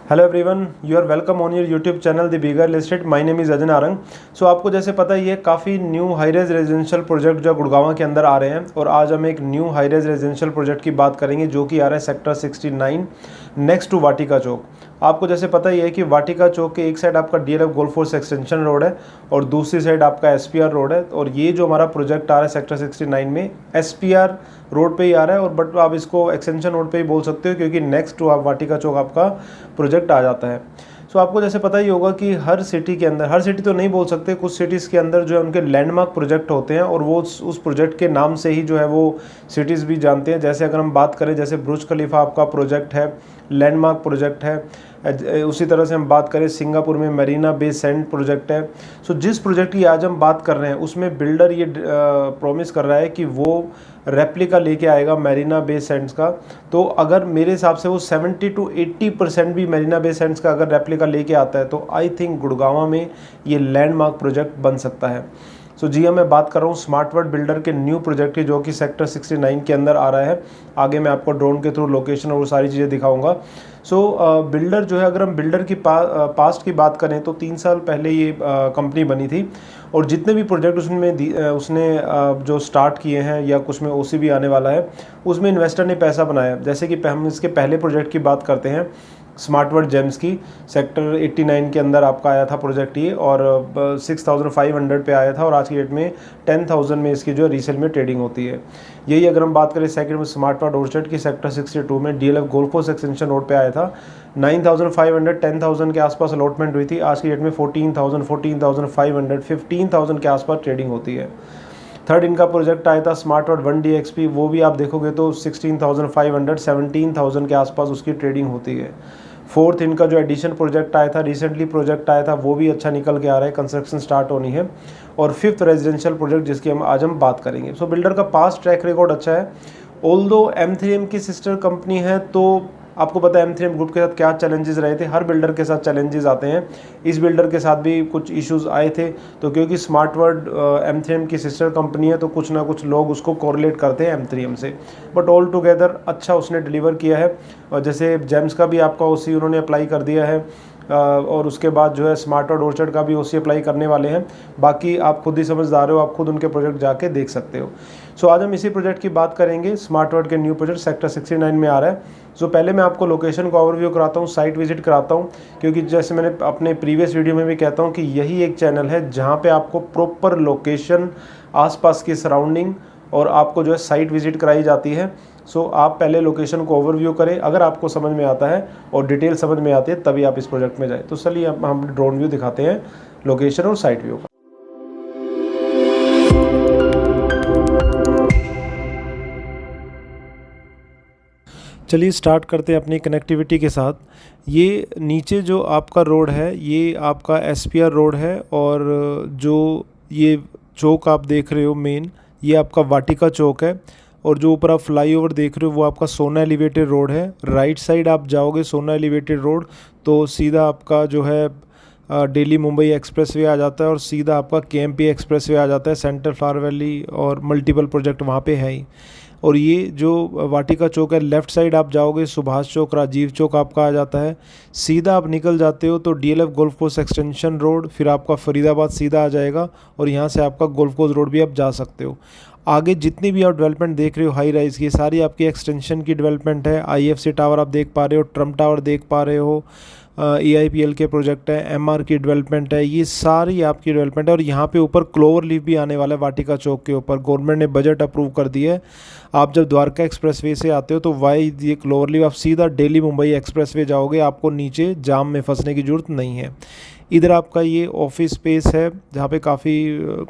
Hello everyone, you are welcome on your YouTube channel the bigger real estate. My name is Ajan Arang. So आपको जैसे पता ही है, काफ़ी new high rise residential project जो गुड़गांव के अंदर आ रहे हैं, और आज हम एक new high rise residential project की बात करेंगे जो कि आ रहा है sector 69 next to Vatika Chowk. आपको जैसे पता ही है कि वाटिका चौक के एक साइड आपका DLF golf course extension road है और दूसरी साइड आपका एसपीआर रोड है। और ये जो हमारा प्रोजेक्ट आ रहा है सेक्टर 69 में एसपीआर रोड पे ही आ रहा है, और बट आप इसको एक्सटेंशन रोड पे ही बोल सकते हो क्योंकि नेक्स्ट टू आप वाटिका चौक आपका प्रोजेक्ट आ जाता है। सो आपको जैसे पता ही होगा कि हर सिटी के अंदर, हर सिटी तो नहीं बोल सकते, कुछ सिटीज़ के अंदर जो है उनके लैंडमार्क प्रोजेक्ट होते हैं और वो उस प्रोजेक्ट के नाम से ही जो है वो सिटीज़ भी जानते हैं। जैसे अगर हम बात करें, जैसे बुर्ज खलीफा आपका प्रोजेक्ट है, लैंडमार्क प्रोजेक्ट है। उसी तरह से हम बात करें, सिंगापुर में मरीना बे सैंड प्रोजेक्ट है। सो जिस प्रोजेक्ट की आज हम बात कर रहे हैं उसमें बिल्डर ये प्रॉमिस कर रहा है कि वो रेप्लिका लेके आएगा मरीना बे सैंड्स का। तो अगर मेरे हिसाब से वो 70 to 80% भी मरीना बे सैंड्स का अगर रेप्लिका लेके आता है तो आई थिंक गुड़गांव में ये लैंडमार्क प्रोजेक्ट बन सकता है। सो जी हाँ, मैं बात कर रहा हूँ स्मार्ट वर्ल्ड बिल्डर के न्यू प्रोजेक्ट की, जो कि सेक्टर 69 के अंदर आ रहा है। आगे मैं आपको ड्रोन के थ्रू लोकेशन और वो सारी चीज़ें दिखाऊंगा। सो बिल्डर जो है, अगर हम बिल्डर की पास्ट की बात करें तो 3 साल पहले ये कंपनी बनी थी, और जितने भी प्रोजेक्ट उसने जो स्टार्ट किए हैं या कुछ में ओसी भी आने वाला है, उसमें इन्वेस्टर ने पैसा बनाया। जैसे कि हम इसके पहले प्रोजेक्ट की बात करते हैं, स्मार्ट वर्ल्ड जेम्स की, सेक्टर 89 के अंदर आपका आया था प्रोजेक्ट ये, और 6500 पे आया था, और आज की डेट में 10,000 में इसकी जो रीसेल में ट्रेडिंग होती है। यही अगर हम बात करें सेकंड में स्मार्ट वर्ल्ड ओरचर्ड की, सेक्टर 62 में DLF golf course extension road पे आया था। 9,500 10,000 के आसपास अलॉटमेंट हुई थी। आज की डेट में 14,000 14,500 15,000 के आसपास ट्रेडिंग होती है। थर्ड इनका प्रोजेक्ट आया था स्मार्ट वर्ल्ड 1DXP, वो भी आप देखोगे तो 16,500 17,000 के आसपास उसकी ट्रेडिंग होती है। फोर्थ इनका जो एडिशन प्रोजेक्ट आया था, रिसेंटली प्रोजेक्ट आया था, वो भी अच्छा निकल के आ रहा है, कंस्ट्रक्शन स्टार्ट होनी है। और फिफ्थ रेजिडेंशियल प्रोजेक्ट जिसकी आज हम बात करेंगे। सो बिल्डर का पास्ट ट्रैक रिकॉर्ड अच्छा है। ऑल्दो M3M की सिस्टर कंपनी है, तो आपको पता है M3M ग्रुप के साथ क्या चैलेंजेस रहे थे। हर बिल्डर के साथ चैलेंजेस आते हैं, इस बिल्डर के साथ भी कुछ इश्यूज आए थे। तो क्योंकि स्मार्ट वर्ल्ड M3M की सिस्टर कंपनी है, तो कुछ ना कुछ लोग उसको कोरिलेट करते हैं M3M से, बट ऑल टुगेदर अच्छा उसने डिलीवर किया है। और जैसे जेम्स का भी आपका ओसी उन्होंने अप्लाई कर दिया है, और उसके बाद जो है स्मार्ट वर्ल्ड ओरचर्ड का भी ओसी अप्लाई करने वाले हैं। बाकी आप खुद ही समझदार हो, आप खुद उनके प्रोजेक्ट जाके देख सकते हो। सो आज हम इसी प्रोजेक्ट की बात करेंगे। स्मार्ट वर्ल्ड के न्यू प्रोजेक्ट सेक्टर 69 में आ रहा है। सो पहले मैं आपको लोकेशन का ओवरव्यू कराता हूँ, साइट विजिट कराता हूँ, क्योंकि जैसे मैंने अपने प्रीवियस वीडियो में भी कहता हूँ कि यही एक चैनल है जहाँ पे आपको प्रॉपर लोकेशन, आसपास की सराउंडिंग और आपको जो है साइट विजिट कराई जाती है। सो आप पहले लोकेशन को ओवरव्यू करें, अगर आपको समझ में आता है और डिटेल समझ में आती है तभी आप इस प्रोजेक्ट में जाएँ। तो चलिए हम ड्रोन व्यू दिखाते हैं लोकेशन और साइट व्यू का। चलिए स्टार्ट करते हैं अपनी कनेक्टिविटी के साथ। ये नीचे जो आपका रोड है ये आपका एसपीआर रोड है, और जो ये चौक आप देख रहे हो मेन, ये आपका वाटिका चौक है। और जो ऊपर आप फ्लाईओवर देख रहे हो वो आपका सोना एलिवेटेड रोड है। राइट साइड आप जाओगे सोना एलिवेटेड रोड तो सीधा आपका जो है दिल्ली मुंबई एक्सप्रेस वे आ जाता है, और सीधा आपका KMP एक्सप्रेस वे आ जाता है। सेंटर फ्लावर वैली और मल्टीपल प्रोजेक्ट वहाँ पे है ही। और ये जो वाटिका चौक है, लेफ़्ट साइड आप जाओगे सुभाष चौक, राजीव चौक आपका आ जाता है। सीधा आप निकल जाते हो तो DLF golf course extension road, फिर आपका फरीदाबाद सीधा आ जाएगा, और यहाँ से आपका गोल्फ कोर्स रोड भी आप जा सकते हो। आगे जितनी भी आप डेवलपमेंट देख रहे हो हाई राइज़ की, सारी आपकी एक्सटेंशन की डेवलपमेंट है। IFC टावर आप देख पा रहे हो, ट्रम्प टावर देख पा रहे हो, EIPL के प्रोजेक्ट है, MR की डेवलपमेंट है, ये सारी आपकी डेवलपमेंट है। और यहाँ पे ऊपर क्लोवर लीफ भी आने वाला है वाटिका चौक के ऊपर, गवर्नमेंट ने बजट अप्रूव कर दिया है। आप जब द्वारका एक्सप्रेसवे से आते हो तो वाई ये क्लोवर लीफ आप सीधा दिल्ली मुंबई एक्सप्रेसवे जाओगे, आपको नीचे जाम में फंसने की ज़रूरत नहीं है। इधर आपका ये ऑफिस स्पेस है जहाँ पे काफ़ी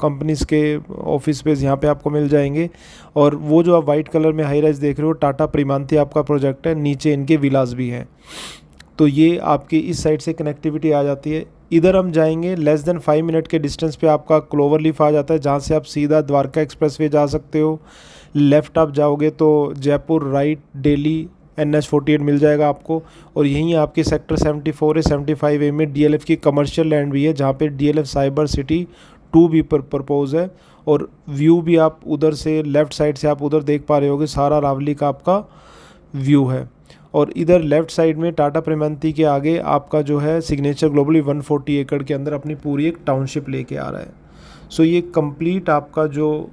कंपनीज़ के ऑफिस स्पेस यहाँ पे आपको मिल जाएंगे। और वो जो आप वाइट कलर में हाई राइज देख रहे हो, टाटा प्रीमांती आपका प्रोजेक्ट है, नीचे इनके विलास भी हैं। तो ये आपकी इस साइड से कनेक्टिविटी आ जाती है। इधर हम जाएंगे, लेस देन 5 मिनट के डिस्टेंस पे आपका क्लोवर लीफ आ जाता है, जहाँ से आप सीधा द्वारका एक्सप्रेसवे जा सकते हो। लेफ़्ट आप जाओगे तो जयपुर, राइट दिल्ली NH48 मिल जाएगा आपको। और यहीं आपके सेक्टर 74 है, 75A में DLF की कमर्शियल लैंड भी है, जहाँ पे DLF साइबर सिटी 2 भी प्रपोज है। और व्यू भी आप उधर से लेफ़्ट साइड से आप उधर देख पा रहे होगे, सारा रावली का आपका व्यू है। और इधर लेफ़्ट साइड में टाटा प्रेमांती के आगे आपका जो है सिग्नेचर ग्लोबली 140 एकड़ के अंदर अपनी पूरी एक टाउनशिप लेके आ रहा है। सो ये कंप्लीट आपका जो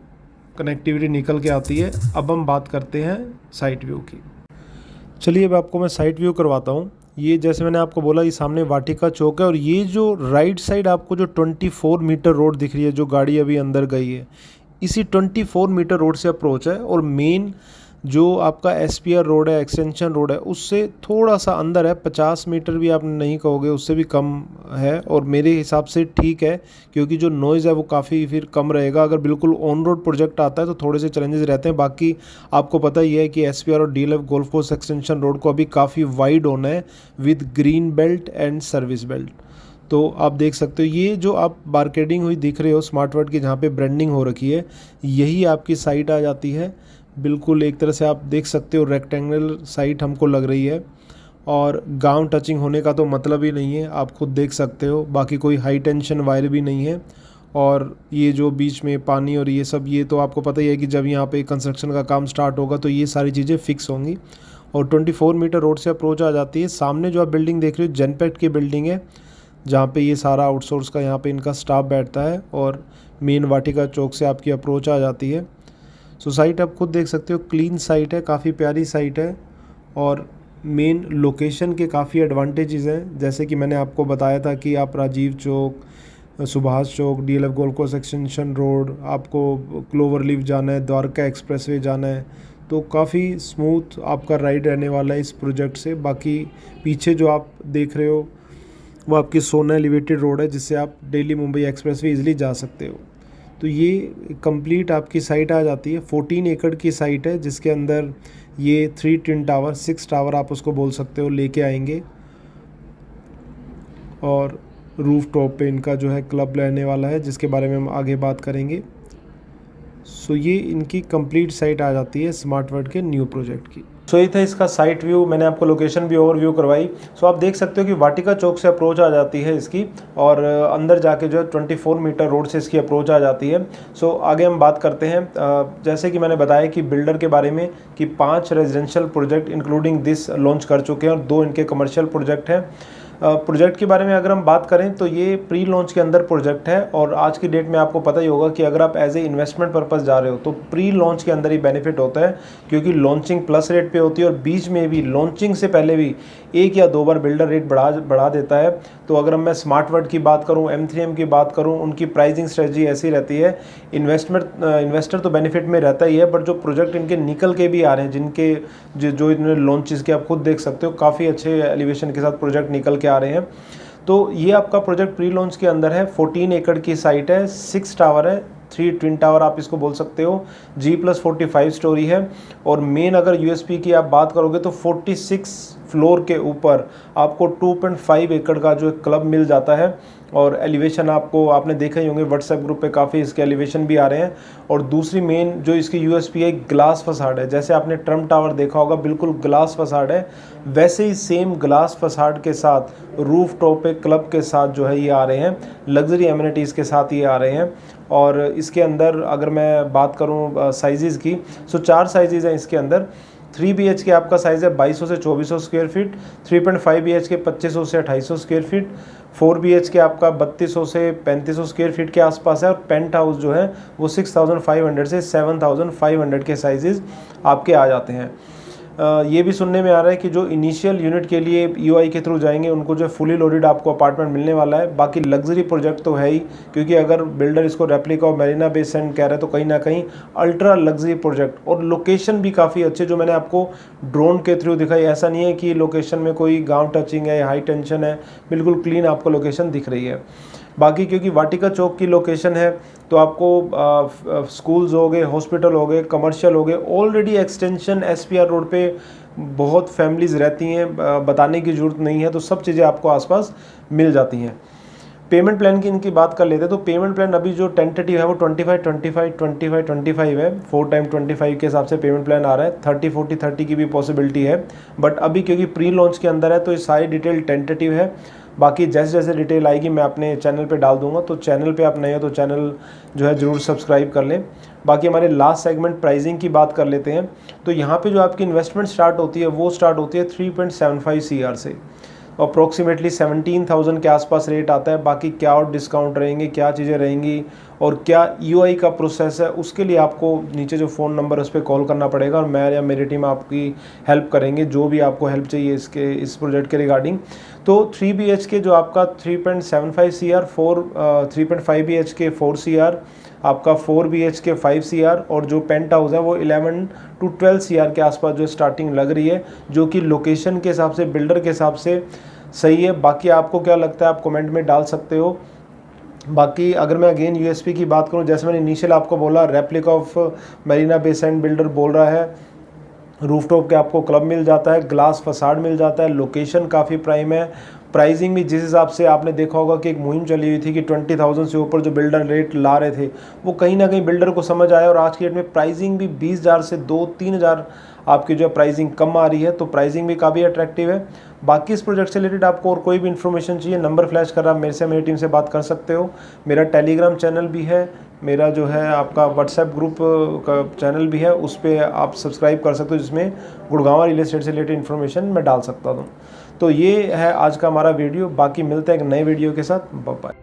कनेक्टिविटी निकल के आती है। अब हम बात करते हैं साइट व्यू की। चलिए अब आपको मैं साइट व्यू करवाता हूँ। ये जैसे मैंने आपको बोला, ये सामने वाटिका चौक है और ये जो राइट साइड आपको जो 24 मीटर रोड दिख रही है, जो गाड़ी अभी अंदर गई है, इसी 24 मीटर रोड से अप्रोच है। और मेन जो आपका एसपीआर रोड है, एक्सटेंशन रोड है, उससे थोड़ा सा अंदर है। 50 मीटर भी आप नहीं कहोगे, उससे भी कम है। और मेरे हिसाब से ठीक है, क्योंकि जो नॉइज़ है वो काफ़ी फिर कम रहेगा। अगर बिल्कुल ऑन रोड प्रोजेक्ट आता है तो थोड़े से चैलेंजेस रहते हैं। बाकी आपको पता ही है कि एसपीआर और DLF golf course extension road को अभी काफ़ी वाइड होना है with green belt and service belt. तो आप देख सकते हो, ये जो आप बारकेडिंग हुई दिख रहे हो स्मार्ट वर्ड की, जहाँ पे ब्रांडिंग हो रखी है, यही आपकी साइट आ जाती है। बिल्कुल एक तरह से आप देख सकते हो रेक्टेंगल साइट हमको लग रही है। और गांव टचिंग होने का तो मतलब ही नहीं है, आप खुद देख सकते हो। बाकी कोई हाई टेंशन वायर भी नहीं है। और ये जो बीच में पानी और ये सब, ये तो आपको पता ही है कि जब यहाँ पे कंस्ट्रक्शन का काम स्टार्ट होगा तो ये सारी चीज़ें फिक्स होंगी। और 24 मीटर रोड से अप्रोच आ जाती है। सामने जो आप बिल्डिंग देख रहे हो जनपैक्ट की बिल्डिंग है, जहाँ पे ये सारा आउटसोर्स का यहाँ पे इनका स्टाफ बैठता है। और मेन वाटिका चौक से आपकी अप्रोच आ जाती है। सो साइट आप खुद देख सकते हो, क्लीन साइट है, काफ़ी प्यारी साइट है। और मेन लोकेशन के काफ़ी एडवांटेजेस हैं, जैसे कि मैंने आपको बताया था कि आप Rajiv Chowk, Subhash Chowk, DLF golf course extension road, आपको क्लोवर लीफ जाना है, द्वारका एक्सप्रेसवे जाना है, तो काफ़ी स्मूथ आपका राइड रहने वाला है इस प्रोजेक्ट से। बाकी पीछे जो आप देख रहे हो वो आपकी सोना एलिवेटेड रोड है, जिससे आप दिल्ली मुंबई एक्सप्रेसवे इजीली जा सकते हो। तो ये कंप्लीट आपकी साइट आ जाती है। 14 एकड़ की साइट है, जिसके अंदर ये 3 टिन टावर, 6 टावर आप उसको बोल सकते हो, लेके आएंगे। और रूफ टॉप पे इनका जो है क्लब रहने वाला है, जिसके बारे में हम आगे बात करेंगे। सो ये इनकी कंप्लीट साइट आ जाती है स्मार्ट वर्ड के न्यू प्रोजेक्ट की। सो ये था इसका साइट व्यू। मैंने आपको लोकेशन भी ओवरव्यू करवाई। सो आप देख सकते हो कि वाटिका चौक से अप्रोच आ जाती है इसकी, और अंदर जाके जो है 24 मीटर रोड से इसकी अप्रोच आ जाती है। सो आगे हम बात करते हैं, जैसे कि मैंने बताया कि बिल्डर के बारे में, कि 5 residential project including this launch कर चुके हैं और 2 इनके कमर्शियल प्रोजेक्ट हैं। प्रोजेक्ट के बारे में अगर हम बात करें तो ये प्री लॉन्च के अंदर प्रोजेक्ट है। और आज की डेट में आपको पता ही होगा कि अगर आप एज ए इन्वेस्टमेंट पर्पस जा रहे हो तो प्री लॉन्च के अंदर ही बेनिफिट होता है, क्योंकि लॉन्चिंग प्लस रेट पे होती है और बीच में भी लॉन्चिंग से पहले भी 1 या 2 बार बिल्डर रेट बढ़ा देता है। तो अगर मैं स्मार्ट वर्ड की बात करूं, M3M की बात करूं, उनकी प्राइसिंग स्ट्रेटजी ऐसी रहती है। इन्वेस्टर तो बेनिफिट में रहता ही है, बट जो प्रोजेक्ट इनके निकल के भी आ रहे हैं, जिनके जो इन्होंने लॉन्चेस के, आप खुद देख सकते हो काफ़ी अच्छे एलिवेशन के साथ प्रोजेक्ट निकल के आ रहे हैं। तो ये आपका प्रोजेक्ट प्री लॉन्च के अंदर है। 14 एकड़ की साइट है, 6 टावर है, 3 ट्विन टावर आप इसको बोल सकते हो, G+45 स्टोरी है। और मेन अगर यूएसपी की आप बात करोगे तो 46 फ्लोर के ऊपर आपको 2.5 एकड़ का जो क्लब मिल जाता है। और एलिवेशन आपने देखा ही होंगे, व्हाट्सएप ग्रुप पे काफ़ी इसके एलिवेशन भी आ रहे हैं। और दूसरी मेन जो इसकी यूएसपी है, ग्लास फसाड है। जैसे आपने ट्रम्प टावर देखा होगा, बिल्कुल ग्लास फसाड है, वैसे ही सेम ग्लास फसाड के साथ रूफ टॉप पे क्लब के साथ जो है ये आ रहे हैं, लग्जरी एमिनिटीज़ के साथ ये आ रहे हैं। और इसके अंदर अगर मैं बात करूं साइज़ की, सो 4 साइज़ हैं इसके अंदर। 3 BHK आपका साइज़ है 2200 से 2400 स्क्वायर फीट, 3.5 BHK 2500 से 2800 स्क्वायर फीट, 4 BHK आपका 3200 से 3500 स्क्वायर फीट के आसपास है। और पेंट हाउस जो है वो 6500 से 7500 के साइजेज़ आपके आ जाते हैं। ये भी सुनने में आ रहा है कि जो इनिशियल यूनिट के लिए EOI के थ्रू जाएंगे उनको जो फुली लोडेड आपको अपार्टमेंट मिलने वाला है। बाकी लग्जरी प्रोजेक्ट तो है ही, क्योंकि अगर बिल्डर इसको रेप्लिका और मेरीना बे सैंड कह रहे हैं तो कहीं ना कहीं अल्ट्रा लग्जरी प्रोजेक्ट। और लोकेशन भी काफ़ी अच्छे, जो मैंने आपको ड्रोन के थ्रू दिखाई, ऐसा नहीं है कि लोकेशन में कोई गाँव टचिंग है, हाई टेंशन है, बिल्कुल क्लीन आपको लोकेशन दिख रही है। बाकी क्योंकि वाटिका चौक की लोकेशन है तो आपको स्कूल्स हो गए, हॉस्पिटल हो गए, कमर्शियल हो गए, ऑलरेडी एक्सटेंशन SPR रोड पे बहुत फैमिलीज़ रहती हैं, बताने की ज़रूरत नहीं है। तो सब चीज़ें आपको आसपास मिल जाती हैं। पेमेंट प्लान की इनकी बात कर लेते हैं तो पेमेंट प्लान अभी जो टेंटेटिव है वो 25-25-25-25 है। 4 टाइम 25 के हिसाब से पेमेंट प्लान आ रहा है। 30-40-30 की भी पॉसिबिलिटी है, बट अभी क्योंकि प्री लॉन्च के अंदर है तो ये सारी डिटेल टेंटेटिव है। बाकी जैसे जैसे डिटेल आएगी मैं अपने चैनल पे डाल दूंगा, तो चैनल पे आप नए हो तो चैनल जो है ज़रूर सब्सक्राइब कर लें। बाकी हमारे लास्ट सेगमेंट प्राइसिंग की बात कर लेते हैं। तो यहाँ पे जो आपकी इन्वेस्टमेंट स्टार्ट होती है वो स्टार्ट होती है 3.75 CR से, अप्रॉक्सीमेटली 17,000 के आसपास रेट आता है। बाकी क्या और डिस्काउंट रहेंगे, क्या चीज़ें रहेंगी और क्या EOI का प्रोसेस है, उसके लिए आपको नीचे जो फ़ोन नंबर है उस पर कॉल करना पड़ेगा और मैं या मेरी टीम आपकी हेल्प करेंगे, जो भी आपको हेल्प चाहिए इस प्रोजेक्ट के रिगार्डिंग। तो 3 BHK जो आपका 3.75 CR, 3.5 BHK 4 CR, आपका 4 BHK 5 CR और जो पेंट हाउस है वो 11 to 12 CR के आसपास जो स्टार्टिंग लग रही है, जो कि लोकेशन के हिसाब से, बिल्डर के हिसाब से सही है। बाकी आपको क्या लगता है आप कमेंट में डाल सकते हो। बाकी अगर मैं अगेन USP की बात करूं, जैसे मैंने इनिशियल आपको बोला, replica of Marina Bay sand builder बोल रहा है, रूफटॉप के आपको क्लब मिल जाता है, ग्लास फसाड मिल जाता है, लोकेशन काफ़ी प्राइम है, प्राइसिंग भी जिस हिसाब से आपने देखा होगा कि एक मुहिम चली हुई थी कि 20,000 से ऊपर जो बिल्डर रेट ला रहे थे, वो कहीं ना कहीं बिल्डर को समझ आया और आज की डेट में प्राइसिंग भी 20,000 से 2-3 हज़ार आपकी जो है प्राइसिंग कम आ रही है, तो प्राइसिंग भी काफ़ी अट्रैक्टिव है। बाकी इस प्रोजेक्ट से रिलेटेड आपको और कोई भी इन्फॉर्मेशन चाहिए, नंबर फ्लैश कर आप मेरे से, मेरी टीम से बात कर सकते हो। मेरा टेलीग्राम चैनल भी है, मेरा जो है आपका व्हाट्सएप ग्रुप का चैनल भी है, उस पर आप सब्सक्राइब कर सकते हो, जिसमें गुड़गांव रियल एस्टेट से रिलेटेड इन्फॉर्मेशन मैं डाल सकता हूँ। तो ये है आज का हमारा वीडियो। बाकी मिलते हैं एक नए वीडियो के साथ। Bye bye.